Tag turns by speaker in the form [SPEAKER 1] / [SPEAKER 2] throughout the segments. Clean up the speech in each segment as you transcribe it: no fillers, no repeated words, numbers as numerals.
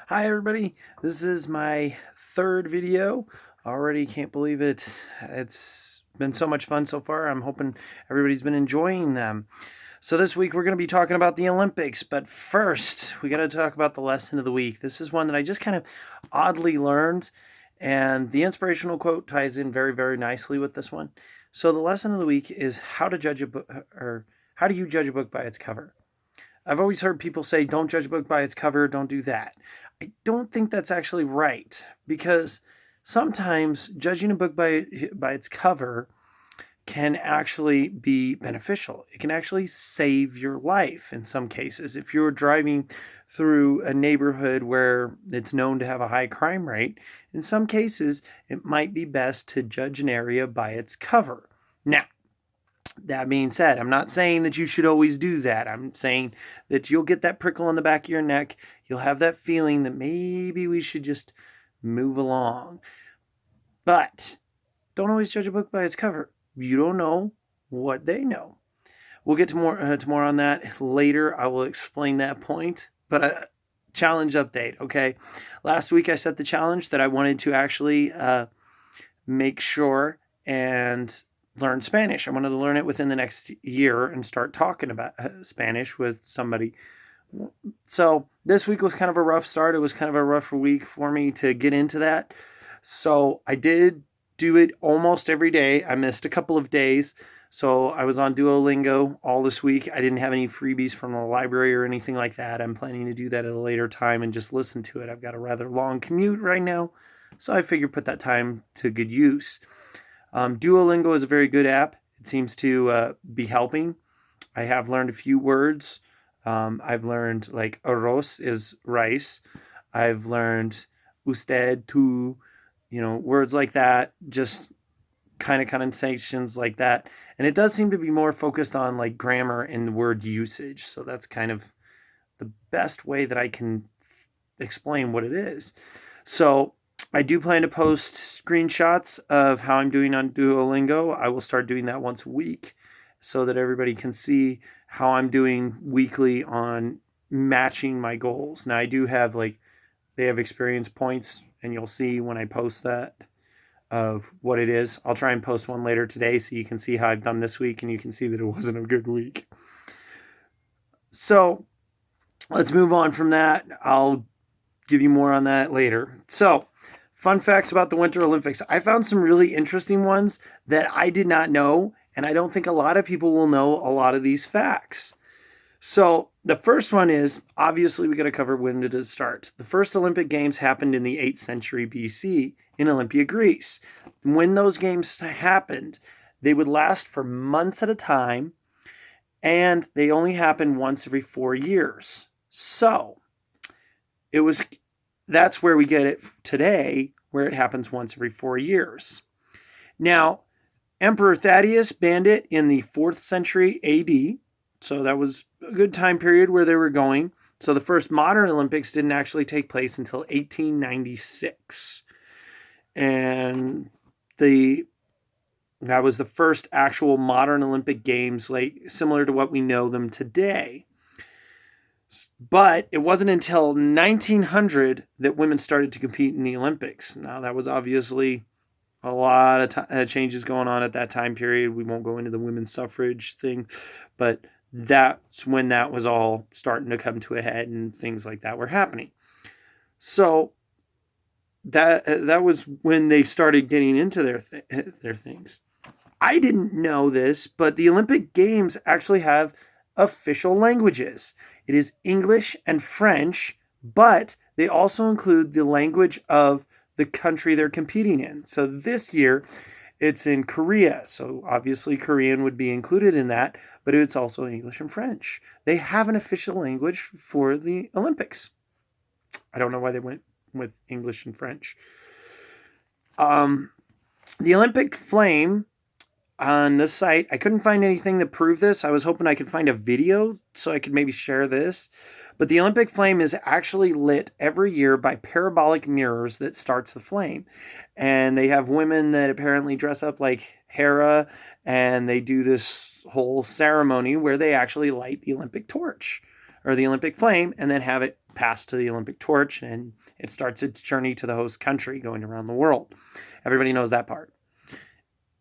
[SPEAKER 1] Hi everybody, this is my third video. Already can't believe it. It's been so much fun so far. I'm hoping everybody's been enjoying them. So this week we're going to be talking about the Olympics, but first we got to talk about the lesson of the week. This is one that I just kind of oddly learned, and the inspirational quote ties in very, very nicely with this one. So the lesson of the week is how to judge a book, or how do you judge a book by its cover? I've always heard people say, don't judge a book by its cover, don't do that. I don't think that's actually right, because sometimes judging a book by its cover can actually be beneficial. It can actually save your life in some cases. If you're driving through a neighborhood where it's known to have a high crime rate, in some cases it might be best to judge an area by its cover. Now, that being said, I'm not saying that you should always do that. I'm saying that you'll get that prickle in the back of your neck. You'll have that feeling that maybe we should just move along. But don't always judge a book by its cover. You don't know what they know. We'll get to more on that later. I will explain that point. But a challenge update, okay? Last week I set the challenge that I wanted to actually make sure and learn Spanish. I wanted to learn it within the next year and start talking about Spanish with somebody. So this week was kind of a rough start. It was kind of a rough week for me to get into that. So I did do it almost every day. I missed a couple of days. So I was on Duolingo all this week. I didn't have any freebies from the library or anything like that. I'm planning to do that at a later time and just listen to it. I've got a rather long commute right now, so I figured put that time to good use. Duolingo is a very good app. It seems to be helping. I have learned a few words. I've learned like arroz is rice. I've learned usted, tu, words like that, just kind of condensations like that. And it does seem to be more focused on like grammar and word usage. So that's kind of the best way that I can explain what it is. So I do plan to post screenshots of how I'm doing on Duolingo. I will start doing that once a week so that everybody can see how I'm doing weekly on matching my goals. Now I do have they have experience points, and you'll see when I post that of what it is. I'll try and post one later today so you can see how I've done this week and you can see that it wasn't a good week. So let's move on from that. I'll give you more on that later. So, fun facts about the Winter Olympics. I found some really interesting ones that I did not know, and I don't think a lot of people will know a lot of these facts. So, the first one is obviously we got to cover when did it start. The first Olympic Games happened in the 8th century BC in Olympia, Greece. When those games happened, they would last for months at a time, and they only happened once every 4 years. So, that's where we get it today, where it happens once every 4 years. Now, Emperor Thaddeus banned it in the 4th century AD, so that was a good time period where they were going. So the first modern Olympics didn't actually take place until 1896. And that was the first actual modern Olympic Games, similar to what we know them today. But it wasn't until 1900 that women started to compete in the Olympics. Now, that was obviously a lot of changes going on at that time period. We won't go into the women's suffrage thing, but that's when that was all starting to come to a head and things like that were happening. So that was when they started getting into their things. I didn't know this, but the Olympic Games actually have official languages. It is English and French, but they also include the language of the country they're competing in. So this year, it's in Korea. So obviously Korean would be included in that, but it's also English and French. They have an official language for the Olympics. I don't know why they went with English and French. The Olympic flame on this site, I couldn't find anything that proved this. I was hoping I could find a video so I could maybe share this. But the Olympic flame is actually lit every year by parabolic mirrors that starts the flame. And they have women that apparently dress up like Hera, and they do this whole ceremony where they actually light the Olympic torch or the Olympic flame and then have it passed to the Olympic torch, and it starts its journey to the host country, going around the world. Everybody knows that part.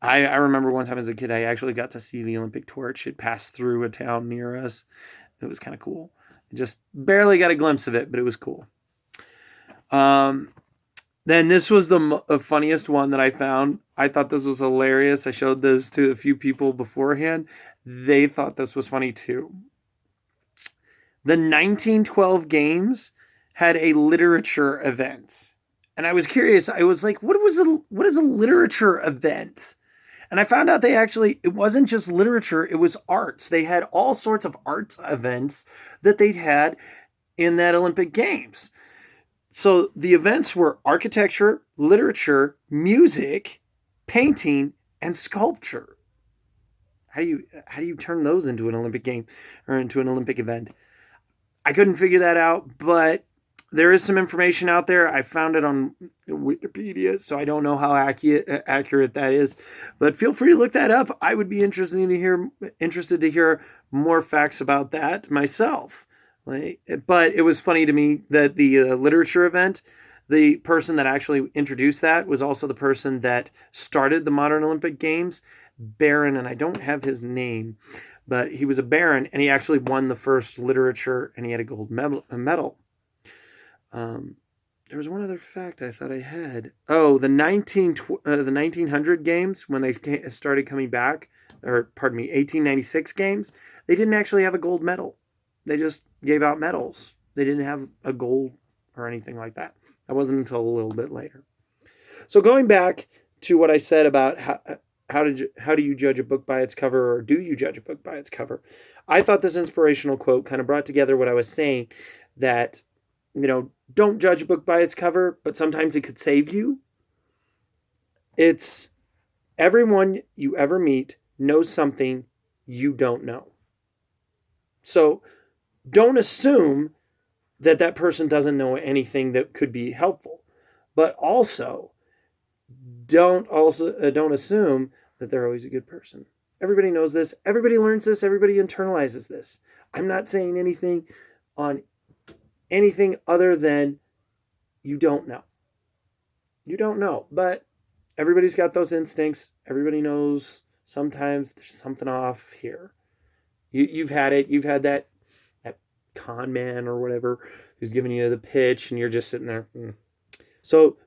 [SPEAKER 1] I remember one time as a kid, I actually got to see the Olympic torch. It passed through a town near us. It was kind of cool. I just barely got a glimpse of it, but it was cool. Then this was the funniest one that I found. I thought this was hilarious. I showed this to a few people beforehand. They thought this was funny too. The 1912 games had a literature event. And I was curious. I was like, what is a literature event? And I found out it wasn't just literature, it was arts. They had all sorts of arts events that they'd had in that Olympic Games. So the events were architecture, literature, music, painting, and sculpture. How do you turn those into an Olympic game or into an Olympic event? I couldn't figure that out, but there is some information out there. I found it on Wikipedia, so I don't know how accurate that is. But feel free to look that up. I would be interested to hear more facts about that myself. But it was funny to me that the literature event, the person that actually introduced that was also the person that started the modern Olympic Games, Baron, and I don't have his name, but he was a baron, and he actually won the first literature, and he had a gold medal. There was one other fact I thought I had. Oh, the 1900 games, when they started coming back, 1896 games, they didn't actually have a gold medal. They just gave out medals. They didn't have a gold or anything like that. That wasn't until a little bit later. So going back to what I said about how do you judge a book by its cover, or do you judge a book by its cover? I thought this inspirational quote kind of brought together what I was saying, that, don't judge a book by its cover, but sometimes it could save you. It's everyone you ever meet knows something you don't know. So don't assume that person doesn't know anything that could be helpful, but also don't assume that they're always a good person. Everybody knows this. Everybody learns this. Everybody internalizes this. I'm not saying anything on anything other than you don't know. You don't know, but everybody's got those instincts. Everybody knows sometimes there's something off here. You've had it. You've had that con man or whatever who's giving you the pitch, and you're just sitting there. So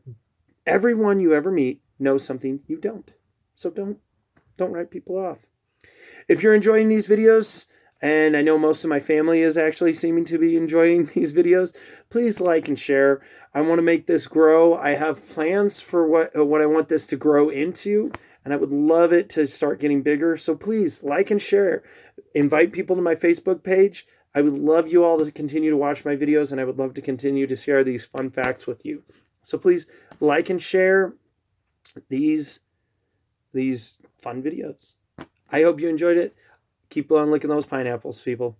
[SPEAKER 1] everyone you ever meet knows something you don't. So don't write people off. If you're enjoying these videos, and I know most of my family is actually seeming to be enjoying these videos, please like and share. I want to make this grow. I have plans for what I want this to grow into, and I would love it to start getting bigger. So please like and share. Invite people to my Facebook page. I would love you all to continue to watch my videos, and I would love to continue to share these fun facts with you. So please like and share these fun videos. I hope you enjoyed it. Keep on licking those pineapples, people.